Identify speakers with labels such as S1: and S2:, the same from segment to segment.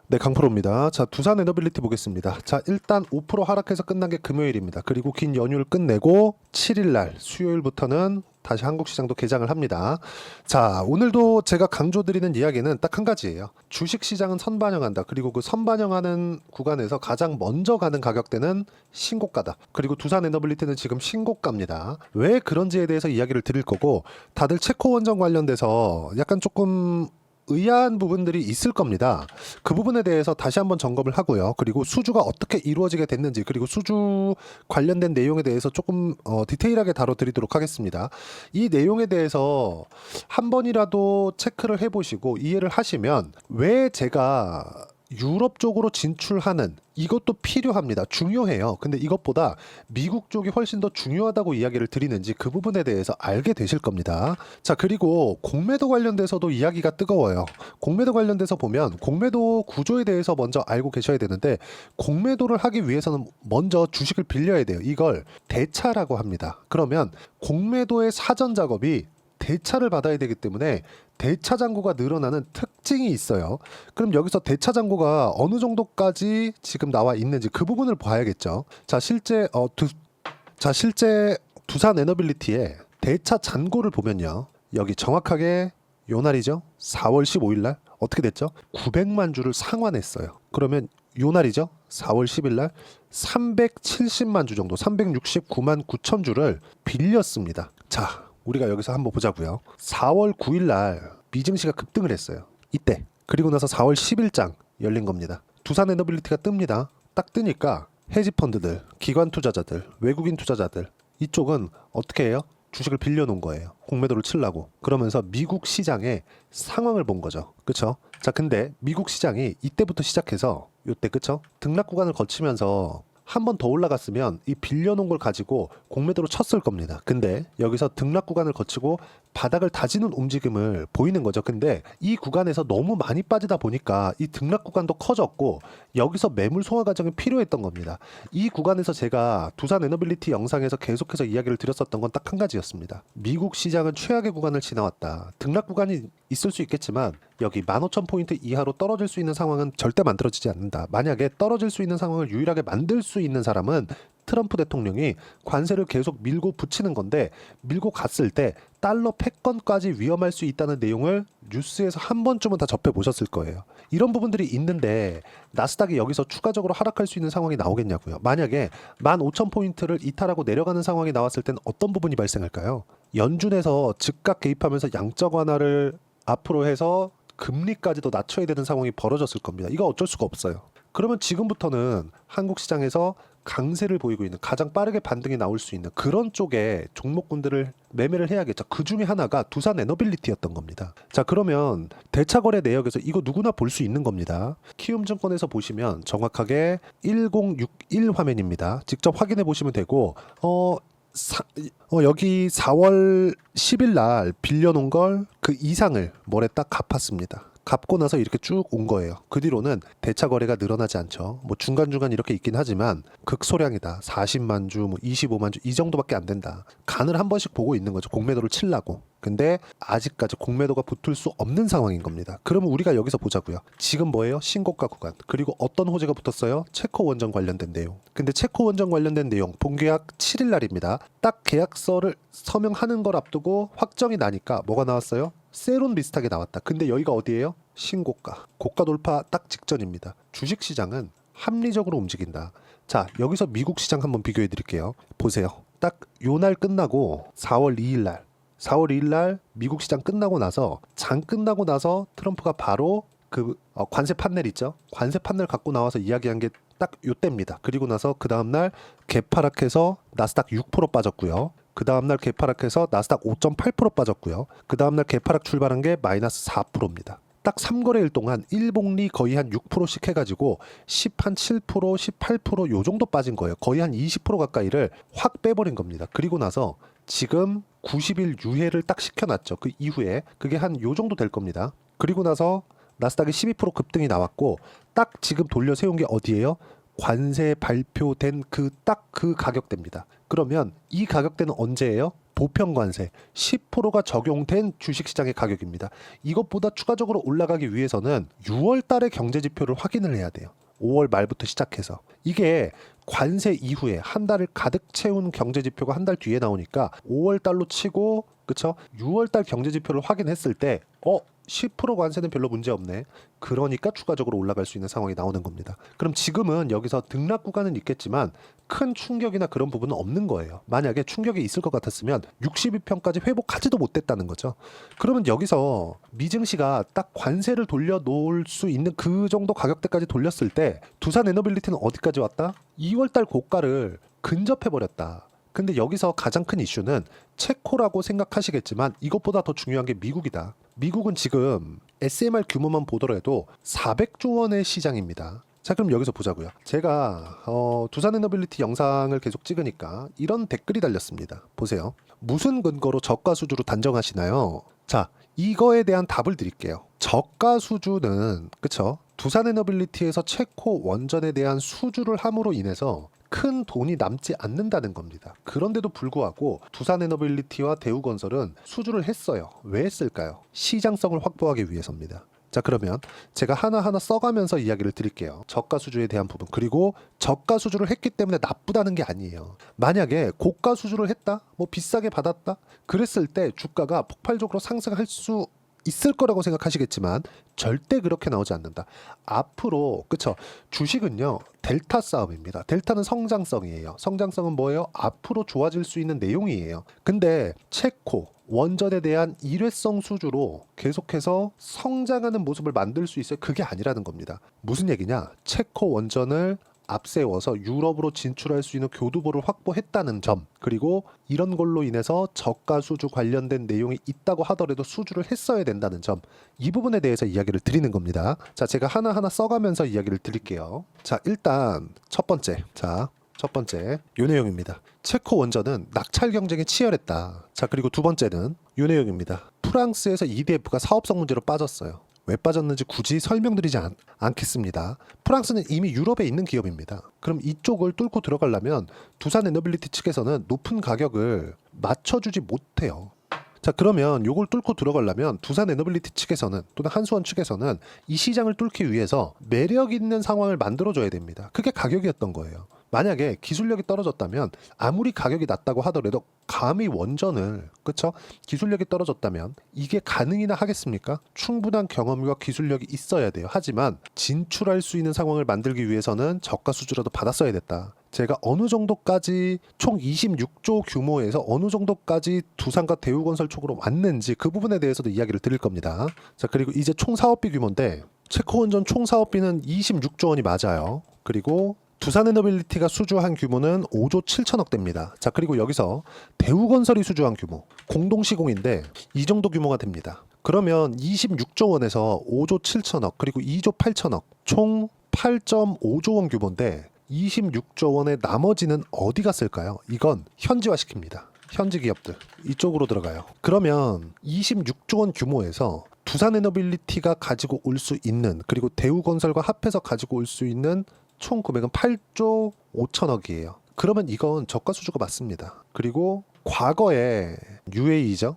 S1: 네, 강프로입니다. 자, 두산 에너빌리티 보겠습니다. 자, 일단 5% 하락해서 끝난 게 금요일입니다. 그리고 긴 연휴를 끝내고 7일 날 수요일부터는 다시 한국 시장도 개장을 합니다. 자, 오늘도 제가 강조드리는 이야기는 딱 한 가지예요. 주식 시장은 선반영한다. 그리고 그 선반영하는 구간에서 가장 먼저 가는 가격대는 신고가다. 그리고 두산 에너빌리티는 지금 신고가입니다. 왜 그런지에 대해서 이야기를 드릴 거고, 다들 체코 원전 관련돼서 약간 조금 의아한 부분들이 있을 겁니다. 그 부분에 대해서 다시 한번 점검을 하고요. 그리고 수주가 어떻게 이루어지게 됐는지, 그리고 수주 관련된 내용에 대해서 조금 디테일하게 다뤄드리도록 하겠습니다. 이 내용에 대해서 한 번이라도 체크를 해보시고 이해를 하시면 왜 제가 유럽 쪽으로 진출하는 이것도 필요합니다. 중요해요. 근데 이것보다 미국 쪽이 훨씬 더 중요하다고 이야기를 드리는지 그 부분에 대해서 알게 되실 겁니다. 자, 그리고 공매도 관련돼서도 이야기가 뜨거워요. 공매도 관련돼서 보면 공매도 구조에 대해서 먼저 알고 계셔야 되는데, 공매도를 하기 위해서는 먼저 주식을 빌려야 돼요. 이걸 대차라고 합니다. 그러면 공매도의 사전 작업이 대차를 받아야 되기 때문에 대차 잔고가 늘어나는 특징이 있어요. 그럼 여기서 대차 잔고가 어느 정도까지 지금 나와 있는지 그 부분을 봐야겠죠. 자, 실제 두산 에너빌리티의 대차 잔고를 보면요. 여기 정확하게 요 날이죠. 4월 15일 날 어떻게 됐죠? 900만 주를 상환했어요. 그러면 요 날이죠. 4월 10일 날 370만 주 정도, 369만 9천 주를 빌렸습니다. 자, 우리가 여기서 한번 보자고요. 4월 9일 날 미증시가 급등을 했어요. 이때. 그리고 나서 4월 10일장 열린 겁니다. 두산 에너빌리티가 뜹니다. 딱 뜨니까 헤지펀드들, 기관 투자자들, 외국인 투자자들 이쪽은 어떻게 해요? 주식을 빌려놓은 거예요. 공매도를 치려고. 그러면서 미국 시장의 상황을 본 거죠. 그쵸? 자, 근데 미국 시장이 이때부터 시작해서 요때 그쵸? 등락 구간을 거치면서 한 번 더 올라갔으면 이 빌려놓은 걸 가지고 공매도로 쳤을 겁니다. 근데 여기서 등락 구간을 거치고 바닥을 다지는 움직임을 보이는 거죠. 근데 이 구간에서 너무 많이 빠지다 보니까 이 등락 구간도 커졌고 여기서 매물 송화 과정이 필요했던 겁니다. 이 구간에서 제가 두산 에너빌리티 영상에서 계속해서 이야기를 드렸었던 건 딱 한 가지였습니다. 미국 시장은 최악의 구간을 지나왔다. 등락 구간이 있을 수 있겠지만 여기 15,000포인트 이하로 떨어질 수 있는 상황은 절대 만들어지지 않는다. 만약에 떨어질 수 있는 상황을 유일하게 만들 수 있는 사람은 트럼프 대통령이 관세를 계속 밀고 붙이는 건데, 밀고 갔을 때 달러 패권까지 위험할 수 있다는 내용을 뉴스에서 한 번쯤은 다 접해 보셨을 거예요. 이런 부분들이 있는데 나스닥이 여기서 추가적으로 하락할 수 있는 상황이 나오겠냐고요. 만약에 15,000포인트를 이탈하고 내려가는 상황이 나왔을 때는 어떤 부분이 발생할까요? 연준에서 즉각 개입하면서 양적 완화를 앞으로 해서 금리까지도 낮춰야 되는 상황이 벌어졌을 겁니다. 이거 어쩔 수가 없어요. 그러면 지금부터는 한국 시장에서 강세를 보이고 있는, 가장 빠르게 반등이 나올 수 있는 그런 쪽에 종목군들을 매매를 해야겠죠. 그 중에 하나가 두산 에너빌리티였던 겁니다. 자, 그러면 대차거래 내역에서 이거 누구나 볼 수 있는 겁니다. 키움증권에서 보시면 정확하게 1061 화면입니다. 직접 확인해 보시면 되고, 여기 4월 10일 날 빌려놓은 걸 그 이상을 뭐래 딱 갚았습니다. 갚고 나서 이렇게 쭉 온 거예요. 그 뒤로는 대차 거래가 늘어나지 않죠. 뭐 중간중간 이렇게 있긴 하지만 극소량이다. 40만 주, 뭐 25만 주 이 정도밖에 안 된다. 간을 한 번씩 보고 있는 거죠. 공매도를 치려고. 근데 아직까지 공매도가 붙을 수 없는 상황인 겁니다. 그러면 우리가 여기서 보자고요. 지금 뭐예요? 신고가 구간. 그리고 어떤 호재가 붙었어요? 체코 원전 관련된 내용. 근데 체코 원전 관련된 내용 본계약 7일 날입니다. 딱 계약서를 서명하는 걸 앞두고 확정이 나니까 뭐가 나왔어요? 세론 비슷하게 나왔다. 근데 여기가 어디예요? 신고가. 고가 돌파 딱 직전입니다. 주식시장은 합리적으로 움직인다. 자, 여기서 미국 시장 한번 비교해 드릴게요. 보세요. 딱 요 날 끝나고 4월 2일 날 미국 시장 끝나고 나서, 장 끝나고 나서 트럼프가 바로 그 관세 판넬 있죠? 관세 판넬 갖고 나와서 이야기한 게 딱 요때입니다. 그리고 나서 그 다음날 개파락해서 나스닥 6% 빠졌고요. 그 다음날 개파락해서 나스닥 5.8% 빠졌고요. 그 다음날 개파락 출발한 게 마이너스 4%입니다. 딱 3거래일 동안 일복리 거의 한 6%씩 해가지고 7%, 18% 요 정도 빠진 거예요. 거의 한 20% 가까이를 확 빼버린 겁니다. 그리고 나서 지금 90일 유예를 딱 시켜놨죠. 그 이후에 그게 한 요 정도 될 겁니다. 그리고 나서 나스닥이 12% 급등이 나왔고, 딱 지금 돌려 세운 게 어디예요? 관세 발표된 그 딱 그 가격대입니다. 그러면 이 가격대는 언제예요? 보편 관세 10%가 적용된 주식시장의 가격입니다. 이것보다 추가적으로 올라가기 위해서는 6월 달의 경제 지표를 확인을 해야 돼요. 5월 말부터 시작해서 이게 관세 이후에 한 달을 가득 채운 경제 지표가 한 달 뒤에 나오니까 5월 달로 치고 그쵸? 6월 달 경제 지표를 확인했을 때 10% 관세는 별로 문제 없네. 그러니까 추가적으로 올라갈 수 있는 상황이 나오는 겁니다. 그럼 지금은 여기서 등락 구간은 있겠지만 큰 충격이나 그런 부분은 없는 거예요. 만약에 충격이 있을 것 같았으면 62평까지 회복하지도 못했다는 거죠. 그러면 여기서 미증시가 딱 관세를 돌려놓을 수 있는 그 정도 가격대까지 돌렸을 때 두산 에너빌리티는 어디까지 왔다? 2월 달 고가를 근접해버렸다. 근데 여기서 가장 큰 이슈는 체코라고 생각하시겠지만 이것보다 더 중요한 게 미국이다. 미국은 지금 SMR 규모만 보더라도 400조 원의 시장입니다. 자, 그럼 여기서 보자고요. 제가 두산 에너빌리티 영상을 계속 찍으니까 이런 댓글이 달렸습니다. 보세요. 무슨 근거로 저가 수주로 단정하시나요? 자, 이거에 대한 답을 드릴게요. 저가 수주는 그쵸? 두산 에너빌리티에서 체코 원전에 대한 수주를 함으로 인해서 큰 돈이 남지 않는다는 겁니다. 그런데도 불구하고 두산 에너빌리티와 대우건설은 수주를 했어요. 왜 했을까요? 시장성을 확보하기 위해서입니다. 자, 그러면 제가 하나하나 써가면서 이야기를 드릴게요. 저가 수주에 대한 부분, 그리고 저가 수주를 했기 때문에 나쁘다는 게 아니에요. 만약에 고가 수주를 했다, 뭐 비싸게 받았다, 그랬을 때 주가가 폭발적으로 상승할 수 있을 거라고 생각하시겠지만 절대 그렇게 나오지 않는다. 앞으로 그쵸? 주식은요 델타 싸움입니다. 델타는 성장성이에요. 성장성은 뭐예요? 앞으로 좋아질 수 있는 내용이에요. 근데 체코 원전에 대한 일회성 수주로 계속해서 성장하는 모습을 만들 수 있어요? 그게 아니라는 겁니다. 무슨 얘기냐? 체코 원전을 앞세워서 유럽으로 진출할 수 있는 교두보를 확보했다는 점, 그리고 이런 걸로 인해서 저가 수주 관련된 내용이 있다고 하더라도 수주를 했어야 된다는 점, 이 부분에 대해서 이야기를 드리는 겁니다. 자, 제가 하나하나 써가면서 이야기를 드릴게요. 자, 일단 첫 번째 요 내용입니다. 체코 원전은 낙찰 경쟁이 치열했다. 자, 그리고 두 번째는 요 내용입니다. 프랑스에서 EDF가 사업성 문제로 빠졌어요. 왜 빠졌는지 굳이 설명드리지 않겠습니다. 프랑스는 이미 유럽에 있는 기업입니다. 그럼 이쪽을 뚫고 들어가려면 두산 에너빌리티 측에서는 높은 가격을 맞춰주지 못해요. 자, 그러면 요걸 뚫고 들어가려면 두산 에너빌리티 측에서는 또는 한수원 측에서는 이 시장을 뚫기 위해서 매력 있는 상황을 만들어줘야 됩니다. 그게 가격이었던 거예요. 만약에 기술력이 떨어졌다면 아무리 가격이 낮다고 하더라도 감히 원전을 그쵸? 기술력이 떨어졌다면 이게 가능이나 하겠습니까? 충분한 경험과 기술력이 있어야 돼요. 하지만 진출할 수 있는 상황을 만들기 위해서는 저가 수주라도 받았어야 됐다. 제가 어느 정도까지 총 26조 규모에서 어느 정도까지 두산과 대우건설 쪽으로 왔는지 그 부분에 대해서도 이야기를 드릴 겁니다. 자, 그리고 이제 총 사업비 규모인데 체코 원전 총 사업비는 26조 원이 맞아요. 그리고 두산 에너빌리티가 수주한 규모는 5조 7천억대입니다. 자, 그리고 여기서 대우건설이 수주한 규모 공동 시공인데 이 정도 규모가 됩니다. 그러면 26조 원에서 5조 7천억 그리고 2조 8천억 총 8.5조 원 규모인데 26조 원의 나머지는 어디 갔을까요? 이건 현지화시킵니다. 현지 기업들 이쪽으로 들어가요. 그러면 26조 원 규모에서 두산 에너빌리티가 가지고 올 수 있는, 그리고 대우건설과 합해서 가지고 올 수 있는 총 금액은 8조 5천억이에요. 그러면 이건 저가 수주가 맞습니다. 그리고 과거에 UAE죠.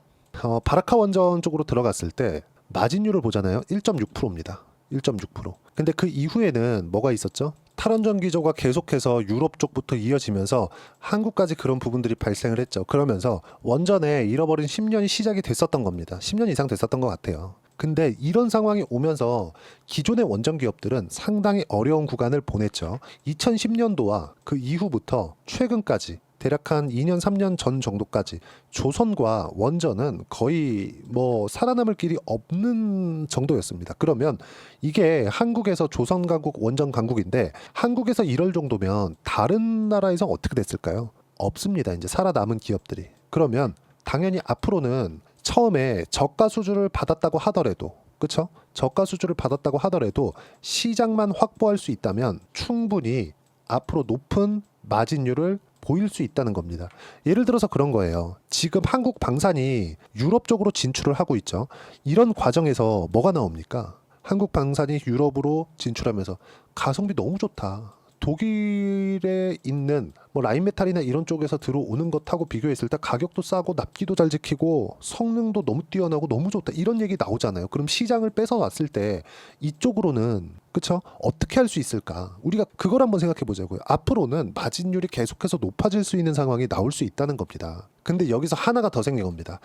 S1: 바라카 원전 쪽으로 들어갔을 때 마진율을 보잖아요. 1.6%입니다. 1.6%. 근데 그 이후에는 뭐가 있었죠? 탈원전 기조가 계속해서 유럽 쪽부터 이어지면서 한국까지 그런 부분들이 발생을 했죠. 그러면서 원전에 잃어버린 10년이 시작이 됐었던 겁니다. 10년 이상 됐었던 것 같아요. 근데 이런 상황이 오면서 기존의 원전 기업들은 상당히 어려운 구간을 보냈죠. 2010년도와 그 이후부터 최근까지 대략 한 2년 3년 전 정도까지 조선과 원전은 거의 뭐 살아남을 길이 없는 정도였습니다. 그러면 이게 한국에서 조선 강국, 원전 강국인데 한국에서 이럴 정도면 다른 나라에서 어떻게 됐을까요? 없습니다. 이제 살아남은 기업들이. 그러면 당연히 앞으로는 처음에 저가 수주를 받았다고 하더라도, 그쵸? 저가 수주를 받았다고 하더라도 시장만 확보할 수 있다면 충분히 앞으로 높은 마진율을 보일 수 있다는 겁니다. 예를 들어서 그런 거예요. 지금 한국 방산이 유럽 쪽으로 진출을 하고 있죠. 이런 과정에서 뭐가 나옵니까? 한국 방산이 유럽으로 진출하면서 가성비 너무 좋다. 독일에 있는 뭐 라인메탈이나 이런 쪽에서 들어오는 것하고 비교했을 때 가격도 싸고 납기도 잘 지키고 성능도 너무 뛰어나고 너무 좋다 이런 얘기 나오잖아요. 그럼 시장을 뺏어왔을 때 이쪽으로는 그쵸? 어떻게 할 수 있을까? 우리가 그걸 한번 생각해 보자고요. 앞으로는 마진율이 계속해서 높아질 수 있는 상황이 나올 수 있다는 겁니다. 근데 여기서 하나가 더 생긴 겁니다.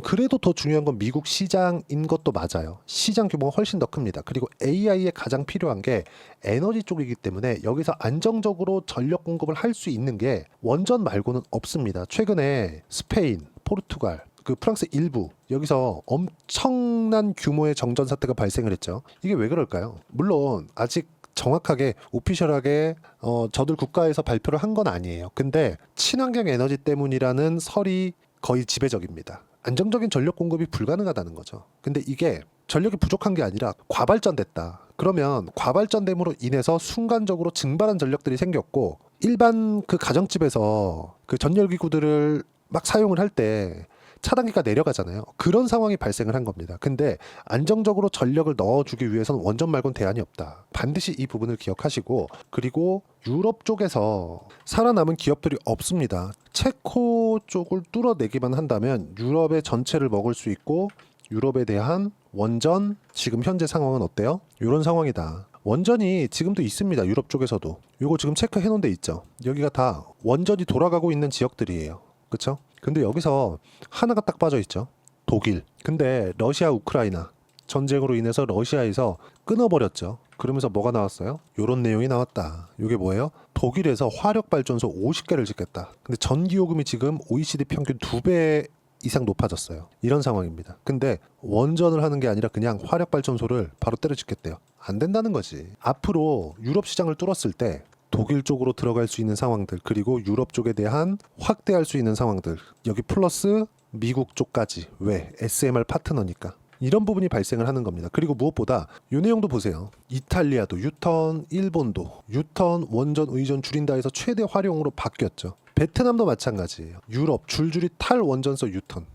S1: 그래도 더 중요한 건 미국 시장인 것도 맞아요. 시장 규모가 훨씬 더 큽니다. 그리고 AI에 가장 필요한 게 에너지 쪽이기 때문에 여기서 안정적으로 전력 공급을 할 수 있는 게 원전 말고는 없습니다. 최근에 스페인, 포르투갈, 프랑스 일부 여기서 엄청난 규모의 정전 사태가 발생을 했죠. 이게 왜 그럴까요? 물론 아직 정확하게 오피셜하게 저들 국가에서 발표를 한 건 아니에요. 근데 친환경 에너지 때문이라는 설이 거의 지배적입니다. 안정적인 전력 공급이 불가능하다는 거죠. 근데 이게 전력이 부족한 게 아니라 과발전됐다. 그러면 과발전됨으로 인해서 순간적으로 증발한 전력들이 생겼고 일반 가정집에서 전열기구들을 막 사용을 할 때 차단기가 내려가잖아요. 그런 상황이 발생을 한 겁니다. 근데 안정적으로 전력을 넣어주기 위해서는 원전 말고는 대안이 없다. 반드시 이 부분을 기억하시고 그리고 유럽 쪽에서 살아남은 기업들이 없습니다. 체코 쪽을 뚫어내기만 한다면 유럽의 전체를 먹을 수 있고 유럽에 대한 원전 지금 현재 상황은 어때요? 이런 상황이다. 원전이 지금도 있습니다. 유럽 쪽에서도. 요거 지금 체크해 놓은 데 있죠. 여기가 다 원전이 돌아가고 있는 지역들이에요. 그쵸? 근데 여기서 하나가 딱 빠져 있죠. 독일. 근데 러시아 우크라이나 전쟁으로 인해서 러시아에서 끊어버렸죠. 그러면서 뭐가 나왔어요? 요런 내용이 나왔다. 이게 뭐예요? 독일에서 화력발전소 50개를 짓겠다. 근데 전기요금이 지금 OECD 평균 2배 이상 높아졌어요. 이런 상황입니다. 근데 원전을 하는 게 아니라 그냥 화력발전소를 바로 때려 짓겠대요. 안 된다는 거지. 앞으로 유럽 시장을 뚫었을 때 독일 쪽으로 들어갈 수 있는 상황들 그리고 유럽 쪽에 대한 확대할 수 있는 상황들 여기 플러스 미국 쪽까지 왜? SMR 파트너니까 이런 부분이 발생을 하는 겁니다. 그리고 무엇보다 이 내용도 보세요. 이탈리아도 유턴, 일본도 유턴 원전 의존 줄인다 해서 최대 활용으로 바뀌었죠. 베트남도 마찬가지예요. 유럽 줄줄이 탈원전소 유턴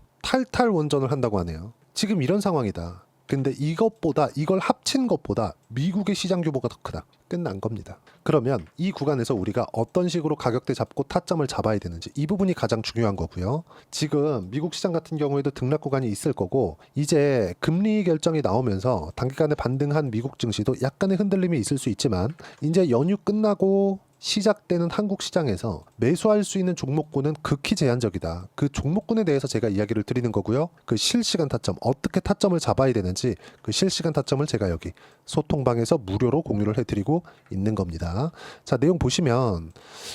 S1: 탈 원전을 한다고 하네요. 지금 이런 상황이다. 근데 이걸 합친 것보다 미국의 시장 규모가 더 크다. 끝난 겁니다. 그러면 이 구간에서 우리가 어떤 식으로 가격대 잡고 타점을 잡아야 되는지 이 부분이 가장 중요한 거고요. 지금 미국 시장 같은 경우에도 등락 구간이 있을 거고 이제 금리 결정이 나오면서 단기간에 반등한 미국 증시도 약간의 흔들림이 있을 수 있지만 이제 연휴 끝나고 시작되는 한국 시장에서 매수할 수 있는 종목군은 극히 제한적이다. 그 종목군에 대해서 제가 이야기를 드리는 거고요. 그 실시간 타점, 어떻게 타점을 잡아야 되는지 그 실시간 타점을 제가 여기 소통방에서 무료로 공유를 해드리고 있는 겁니다. 자, 내용 보시면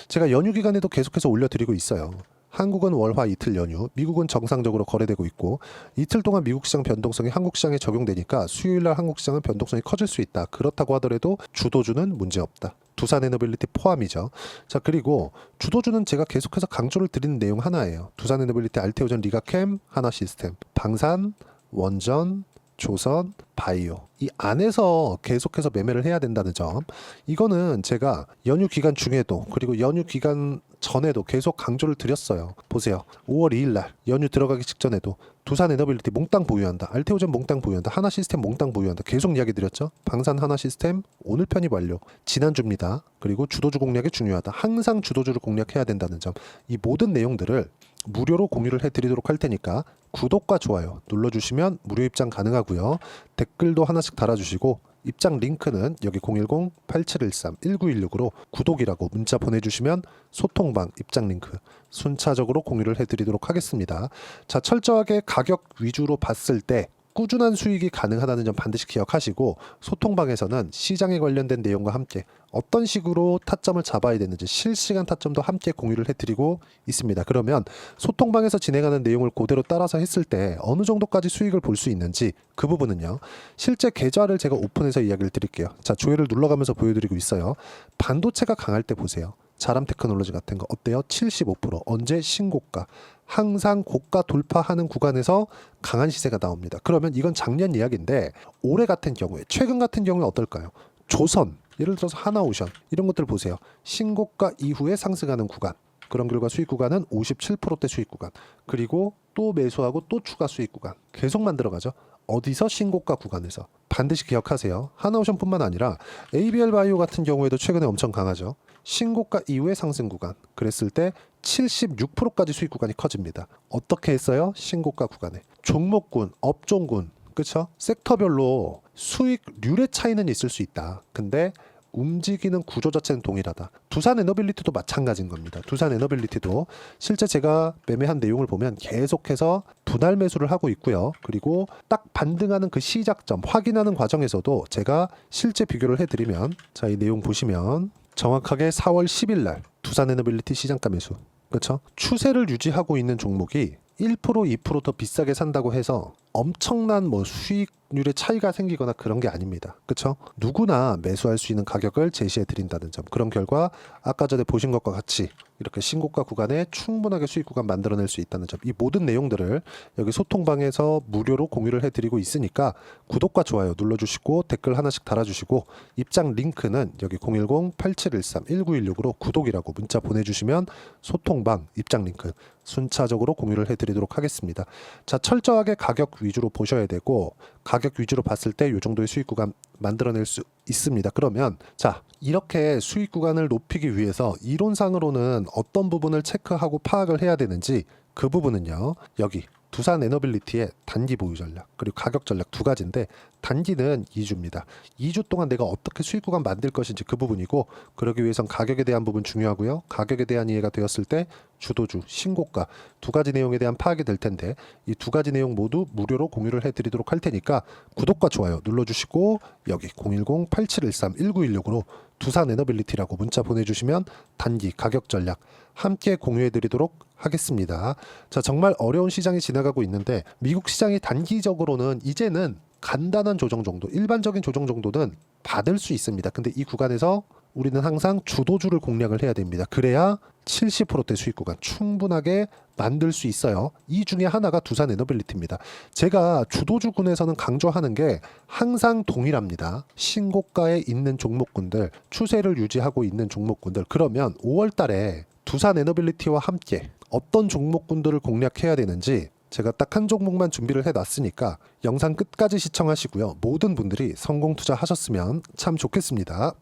S1: 제가 연휴 기간에도 계속해서 올려드리고 있어요. 한국은 월화 이틀 연휴, 미국은 정상적으로 거래되고 있고 이틀 동안 미국 시장 변동성이 한국 시장에 적용되니까 수요일날 한국 시장은 변동성이 커질 수 있다. 그렇다고 하더라도 주도주는 문제없다. 두산에너빌리티 포함이죠. 자, 그리고 주도주는 제가 계속해서 강조를 드리는 내용 하나예요. 두산에너빌리티, 알테오전, 리가캠, 하나시스템, 방산, 원전, 조선, 바이오 이 안에서 계속해서 매매를 해야 된다는 점 이거는 제가 연휴 기간 중에도 그리고 연휴 기간 전에도 계속 강조를 드렸어요. 보세요. 5월 2일 날 연휴 들어가기 직전에도 두산에너빌리티 몽땅 보유한다. 알테오전 몽땅 보유한다. 하나시스템 몽땅 보유한다. 계속 이야기 드렸죠. 방산 하나시스템 오늘 편입 완료. 지난주입니다. 그리고 주도주 공략이 중요하다. 항상 주도주를 공략해야 된다는 점 이 모든 내용들을 무료로 공유를 해드리도록 할 테니까 구독과 좋아요 눌러주시면 무료 입장 가능하고요. 댓글도 하나씩 달아주시고 입장 링크는 여기 010-8713-1916으로 구독이라고 문자 보내주시면 소통방 입장 링크 순차적으로 공유를 해드리도록 하겠습니다. 자, 철저하게 가격 위주로 봤을 때 꾸준한 수익이 가능하다는 점 반드시 기억하시고 소통방에서는 시장에 관련된 내용과 함께 어떤 식으로 타점을 잡아야 되는지 실시간 타점도 함께 공유를 해드리고 있습니다. 그러면 소통방에서 진행하는 내용을 그대로 따라서 했을 때 어느 정도까지 수익을 볼 수 있는지 그 부분은요. 실제 계좌를 제가 오픈해서 이야기를 드릴게요. 자, 조회를 눌러가면서 보여드리고 있어요. 반도체가 강할 때 보세요. 자람 테크놀로지 같은 거 어때요? 75% 언제 신고가 항상 고가 돌파하는 구간에서 강한 시세가 나옵니다. 그러면 이건 작년 이야기인데 올해 같은 경우에 최근 같은 경우에 어떨까요? 조선 예를 들어서 하나오션 이런 것들 보세요. 신고가 이후에 상승하는 구간 그런 결과 수익 구간은 57%대 수익 구간 그리고 또 매수하고 또 추가 수익 구간 계속 만들어가죠. 어디서? 신고가 구간에서. 반드시 기억하세요. 하나오션뿐만 아니라 ABL 바이오 같은 경우에도 최근에 엄청 강하죠. 신고가 이후의 상승 구간. 그랬을 때 76%까지 수익 구간이 커집니다. 어떻게 했어요? 신고가 구간에. 종목군, 업종군, 그쵸? 섹터별로 수익률의 차이는 있을 수 있다. 근데 움직이는 구조 자체는 동일하다. 두산 에너빌리티도 마찬가지인 겁니다. 두산 에너빌리티도 실제 제가 매매한 내용을 보면 계속해서 분할 매수를 하고 있고요. 그리고 딱 반등하는 그 시작점 확인하는 과정에서도 제가 실제 비교를 해드리면, 자, 이 내용 보시면 정확하게 4월 10일 날 두산 에너빌리티 시장가 매수, 그렇죠? 추세를 유지하고 있는 종목이 1% 2% 더 비싸게 산다고 해서 엄청난 뭐 수익률의 차이가 생기거나 그런 게 아닙니다. 그렇죠? 누구나 매수할 수 있는 가격을 제시해 드린다는 점. 그런 결과 아까 전에 보신 것과 같이 이렇게 신고가 구간에 충분하게 수익 구간 만들어낼 수 있다는 점. 이 모든 내용들을 여기 소통방에서 무료로 공유를 해드리고 있으니까 구독과 좋아요 눌러주시고 댓글 하나씩 달아주시고 입장 링크는 여기 010-8713-1916으로 구독이라고 문자 보내주시면 소통방 입장 링크 순차적으로 공유를 해드리도록 하겠습니다. 자, 철저하게 가격 위주로 보셔야 되고 가격 위주로 봤을 때 이 정도의 수익 구간 만들어낼 수 있습니다. 그러면 자, 이렇게 수익 구간을 높이기 위해서 이론상으로는 어떤 부분을 체크하고 파악을 해야 되는지, 그 부분은요, 여기 두산 에너빌리티의 단기 보유 전략 그리고 가격 전략 두 가지인데, 단기는 2주입니다. 2주 동안 내가 어떻게 수익 구간 만들 것인지 그 부분이고, 그러기 위해선 가격에 대한 부분 중요하고요. 가격에 대한 이해가 되었을 때 주도주, 신고가 두 가지 내용에 대한 파악이 될 텐데, 이 두 가지 내용 모두 무료로 공유를 해드리도록 할 테니까 구독과 좋아요 눌러주시고 여기 010-8713-1916으로 두산 에너빌리티라고 문자 보내주시면 단기 가격 전략 함께 공유해드리도록 하겠습니다. 자, 정말 어려운 시장이 지나가고 있는데 미국 시장이 단기적으로는 이제는 간단한 조정 정도, 일반적인 조정 정도는 받을 수 있습니다. 근데 이 구간에서 우리는 항상 주도주를 공략을 해야 됩니다. 그래야 70%대 수익 구간 충분하게 만들 수 있어요. 이 중에 하나가 두산 에너빌리티입니다. 제가 주도주군에서는 강조하는 게 항상 동일합니다. 신고가에 있는 종목군들, 추세를 유지하고 있는 종목군들. 그러면 5월 달에 두산 에너빌리티와 함께 어떤 종목군들을 공략해야 되는지 제가 딱 한 종목만 준비를 해놨으니까 영상 끝까지 시청하시고요. 모든 분들이 성공 투자하셨으면 참 좋겠습니다.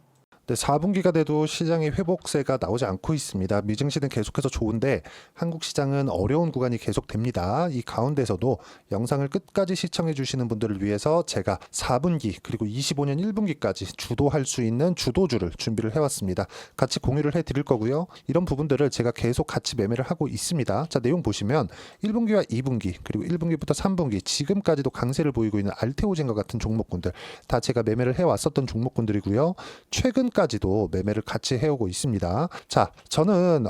S1: 네, 4분기가 돼도 시장의 회복세가 나오지 않고 있습니다. 미증시는 계속해서 좋은데 한국 시장은 어려운 구간이 계속됩니다. 이 가운데서도 영상을 끝까지 시청해 주시는 분들을 위해서 제가 4분기 그리고 25년 1분기까지 주도할 수 있는 주도주를 준비를 해왔습니다. 같이 공유를 해드릴 거고요. 이런 부분들을 제가 계속 같이 매매를 하고 있습니다. 자, 내용 보시면 1분기와 2분기 그리고 1분기부터 3분기 지금까지도 강세를 보이고 있는 알테오젠과 같은 종목군들 다 제가 매매를 해왔었던 종목군들이고요. 최근까지도 매매를 같이 해오고 있습니다. 자, 저는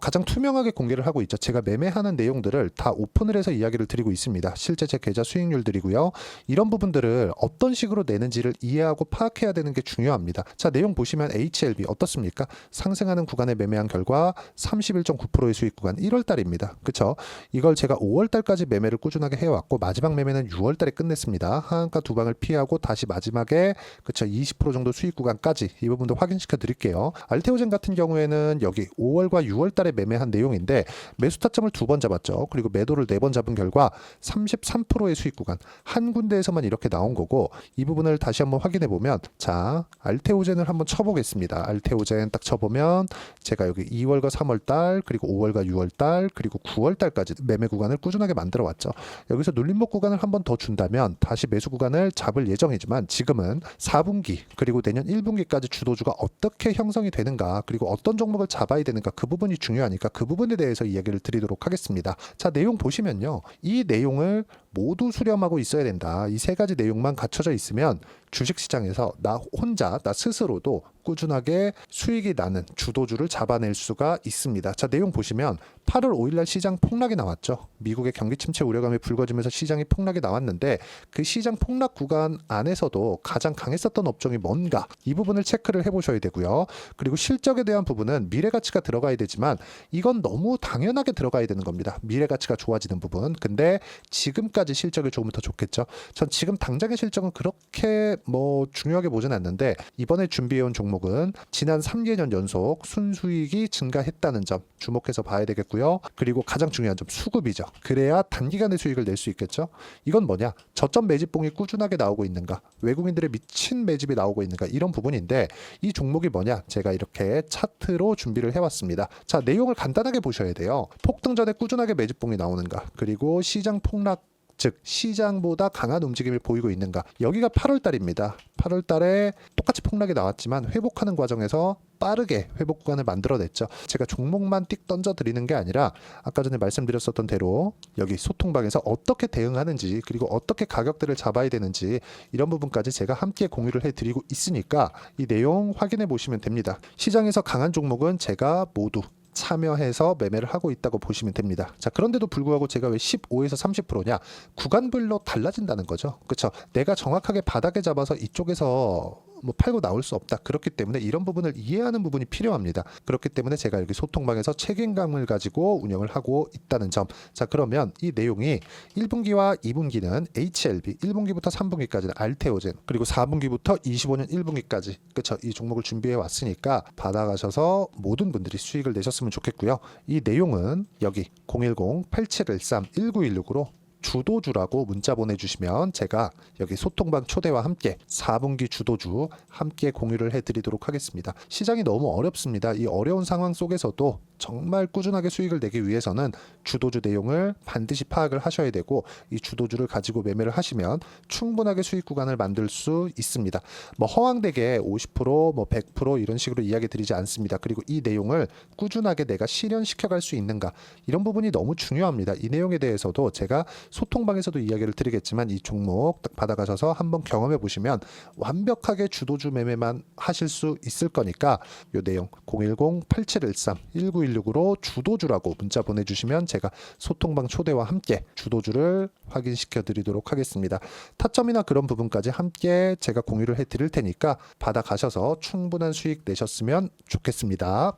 S1: 가장 투명하게 공개를 하고 있죠. 제가 매매하는 내용들을 다 오픈을 해서 이야기를 드리고 있습니다. 실제 제 계좌 수익률들이고요. 이런 부분들을 어떤 식으로 내는지를 이해하고 파악해야 되는 게 중요합니다. 자, 내용 보시면 HLB 어떻습니까? 상승하는 구간에 매매한 결과 31.9%의 수익 구간 1월 달입니다. 그쵸? 이걸 제가 5월 달까지 매매를 꾸준하게 해왔고 마지막 매매는 6월 달에 끝냈습니다. 하한가 두 방을 피하고 다시 마지막에 그쵸 20% 정도 수익 구간까지 이 부분도 확인시켜 드릴게요. 알테오젠 같은 경우에는 여기 5월과 6월 달에 매매한 내용인데 매수 타점을 2번 잡았죠. 그리고 매도를 4번 잡은 결과 33%의 수익 구간 한 군데에서만 이렇게 나온 거고 이 부분을 다시 한번 확인해 보면 자, 알테오젠을 한번 쳐보겠습니다. 알테오젠 딱 쳐보면 제가 여기 2월과 3월 달 그리고 5월과 6월 달 그리고 9월 달까지 매매 구간을 꾸준하게 만들어 왔죠. 여기서 눌림목 구간을 한번 더 준다면 다시 매수 구간을 잡을 예정이지만 지금은 4분기 그리고 내년 1분기까지 주도주가 어떻게 형성이 되는가 그리고 어떤 종목을 잡아야 되는가 그 부분이 중요하니까 그 부분에 대해서 이야기를 드리도록 하겠습니다. 자, 내용 보시면요. 이 내용을 모두 수렴하고 있어야 된다. 이 세 가지 내용만 갖춰져 있으면 주식시장에서 나 혼자 나 스스로도 꾸준하게 수익이 나는 주도주를 잡아낼 수가 있습니다. 자, 내용 보시면 8월 5일날 시장 폭락이 나왔죠. 미국의 경기 침체 우려감이 불거지면서 시장이 폭락이 나왔는데 그 시장 폭락 구간 안에서도 가장 강했었던 업종이 뭔가 이 부분을 체크를 해보셔야 되고요. 그리고 실적에 대한 부분은 미래가치가 들어가야 되지만 이건 너무 당연하게 들어가야 되는 겁니다. 미래가치가 좋아지는 부분. 근데 지금까지 내일까지 실적이 조금 더 좋겠죠. 전 지금 당장의 실적은 그렇게 뭐 중요하게 보진 않는데 이번에 준비해온 종목은 지난 3개년 연속 순수익이 증가했다는 점 주목해서 봐야 되겠고요. 그리고 가장 중요한 점 수급이죠. 그래야 단기간에 수익을 낼 수 있겠죠. 이건 뭐냐? 저점 매집봉이 꾸준하게 나오고 있는가? 외국인들의 미친 매집이 나오고 있는가? 이런 부분인데 이 종목이 뭐냐? 제가 이렇게 차트로 준비를 해왔습니다. 자, 내용을 간단하게 보셔야 돼요. 폭등 전에 꾸준하게 매집봉이 나오는가? 그리고 시장 폭락 즉 시장보다 강한 움직임을 보이고 있는가? 여기가 8월 달입니다. 8월 달에 똑같이 폭락이 나왔지만 회복하는 과정에서 빠르게 회복 구간을 만들어냈죠. 제가 종목만 띡 던져 드리는 게 아니라 아까 전에 말씀드렸었던 대로 여기 소통방에서 어떻게 대응하는지 그리고 어떻게 가격대를 잡아야 되는지 이런 부분까지 제가 함께 공유를 해드리고 있으니까 이 내용 확인해 보시면 됩니다. 시장에서 강한 종목은 제가 모두 참여해서 매매를 하고 있다고 보시면 됩니다. 자, 그런데도 불구하고 제가 왜 15에서 30%냐? 구간별로 달라진다는 거죠. 그렇죠? 내가 정확하게 바닥에 잡아서 이쪽에서 뭐 팔고 나올 수 없다. 그렇기 때문에 이런 부분을 이해하는 부분이 필요합니다. 그렇기 때문에 제가 여기 소통방에서 책임감을 가지고 운영을 하고 있다는 점. 자, 그러면 이 내용이 1분기와 2분기는 HLB, 1분기부터 3분기까지는 알테오젠, 그리고 4분기부터 25년 1분기까지 그렇죠? 이 종목을 준비해 왔으니까 받아가셔서 모든 분들이 수익을 내셨으면 좋겠고요. 이 내용은 여기 010-8713-1916으로 주도주라고 문자 보내주시면 제가 여기 소통방 초대와 함께 4분기 주도주 함께 공유를 해드리도록 하겠습니다. 시장이 너무 어렵습니다. 이 어려운 상황 속에서도 정말 꾸준하게 수익을 내기 위해서는 주도주 내용을 반드시 파악을 하셔야 되고 이 주도주를 가지고 매매를 하시면 충분하게 수익 구간을 만들 수 있습니다. 뭐 허황되게 50%, 뭐 100% 이런 식으로 이야기 드리지 않습니다. 그리고 이 내용을 꾸준하게 내가 실현시켜 갈 수 있는가 이런 부분이 너무 중요합니다. 이 내용에 대해서도 제가 소통방에서도 이야기를 드리겠지만 이 종목 딱 받아가셔서 한번 경험해 보시면 완벽하게 주도주 매매만 하실 수 있을 거니까 이 내용 010-8713-1916으로 주도주라고 문자 보내주시면 제가 소통방 초대와 함께 주도주를 확인시켜 드리도록 하겠습니다. 타점이나 그런 부분까지 함께 제가 공유를 해 드릴 테니까 받아가셔서 충분한 수익 내셨으면 좋겠습니다.